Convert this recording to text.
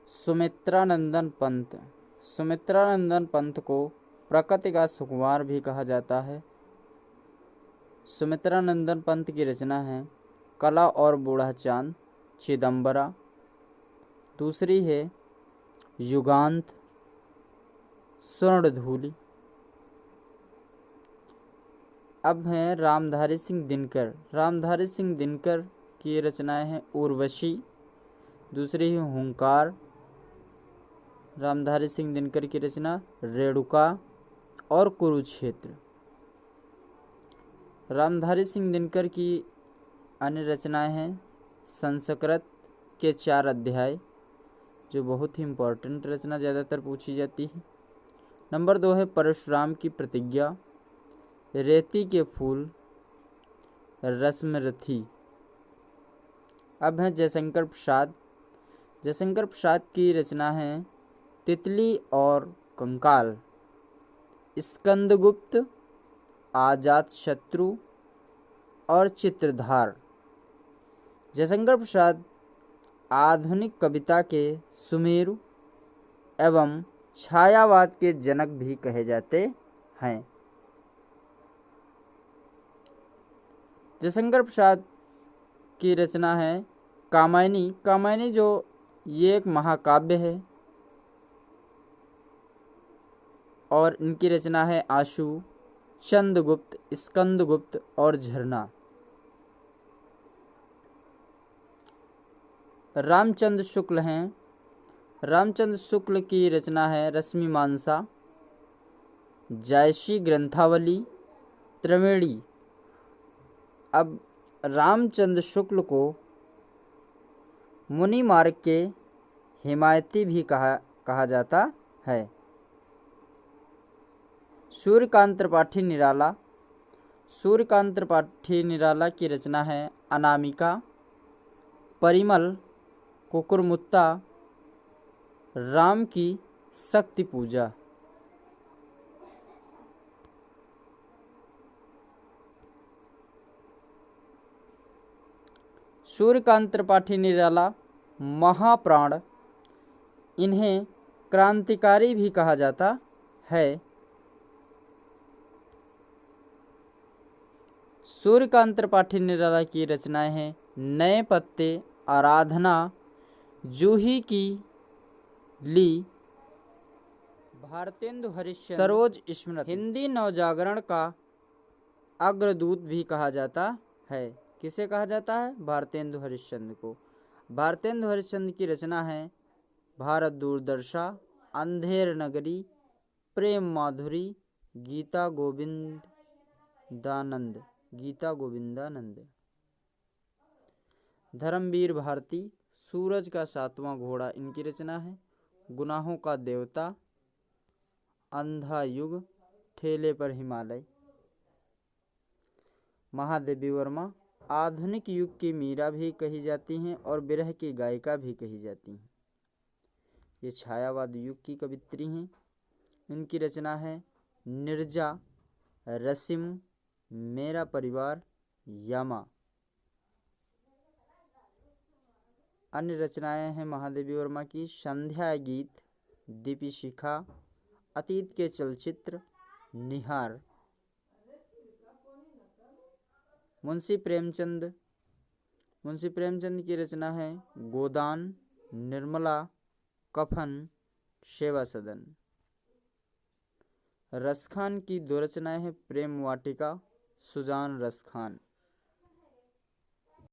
सुमित्रानंदन पंत। सुमित्रानंदन पंत को प्रकृति का सुकुमार भी कहा जाता है। सुमित्रानंदन पंत की रचना है कला और बूढ़ा चांद, चिदम्बरा। दूसरी है युगांत, स्वर्णधूलि। अब है रामधारी सिंह दिनकर। रामधारी सिंह दिनकर की रचनाएं हैं उर्वशी। दूसरी है हुंकार। रामधारी सिंह दिनकर की रचना रेणुका और कुरुक्षेत्र। रामधारी सिंह दिनकर की अन्य रचनाएं हैं संस्कृत के 4 अध्याय, जो बहुत ही इम्पोर्टेंट रचना ज़्यादातर पूछी जाती है। नंबर 2 है परशुराम की प्रतिज्ञा, रेती के फूल, रश्मरथी। अब है जयशंकर प्रसाद। जयशंकर प्रसाद की रचना है तितली और कंकाल, स्कंदगुप्त, अजातशत्रु और चित्रधार। जयशंकर प्रसाद आधुनिक कविता के सुमेरु एवं छायावाद के जनक भी कहे जाते हैं। जयशंकर प्रसाद की रचना है कामायनी। कामायनी जो ये एक महाकाव्य है और इनकी रचना है आशु, चंद्रगुप्त, स्कंदगुप्त और झरना। रामचंद्र शुक्ल हैं। रामचंद्र शुक्ल की रचना है रश्मिमांसा, जायसी ग्रंथावली, त्रिवेणी। अब रामचंद्र शुक्ल को मुनि मार्ग के हिमायती भी कहा जाता है। सूर्यकांत त्रिपाठी निराला। सूर्यकांत त्रिपाठी निराला की रचना है अनामिका, परिमल, कुकुरमुत्ता, राम की शक्ति पूजा। सूर्यकांत त्रिपाठी निराला महाप्राण, इन्हें क्रांतिकारी भी कहा जाता है। सूर्यकांत त्रिपाठी निराला की रचनाएं हैं नए पत्ते, आराधना, जूही की ली, भारतेंदु हरिश्चंद्र, सरोज स्मृति। हिंदी नवजागरण का अग्रदूत भी कहा जाता है। किसे कहा जाता है? भारतेंदु हरिश्चंद्र को। भारतेंदु हरिश्चंद्र की रचना है भारत दूरदर्शा, अंधेर नगरी, प्रेम माधुरी, गीता गोविंदानंद। धर्मवीर भारती, सूरज का 7वां घोड़ा इनकी रचना है। गुनाहों का देवता, अंधा युग, ठेले पर हिमालय। महादेवी वर्मा आधुनिक युग की मीरा भी कही जाती हैं और विरह की गायिका भी कही जाती हैं। ये छायावाद युग की कवित्री हैं। इनकी रचना है निर्जा, रसिम, मेरा परिवार, यामा। अन्य रचनाएं हैं महादेवी वर्मा की संध्या गीत, दीपिशिखा, अतीत के चलचित्र, निहार। मुंशी प्रेमचंद की रचना है गोदान, निर्मला, कफन, सेवा सदन। रसखान की 2 रचनाएं हैं प्रेम वाटिका, सुजान रसखान।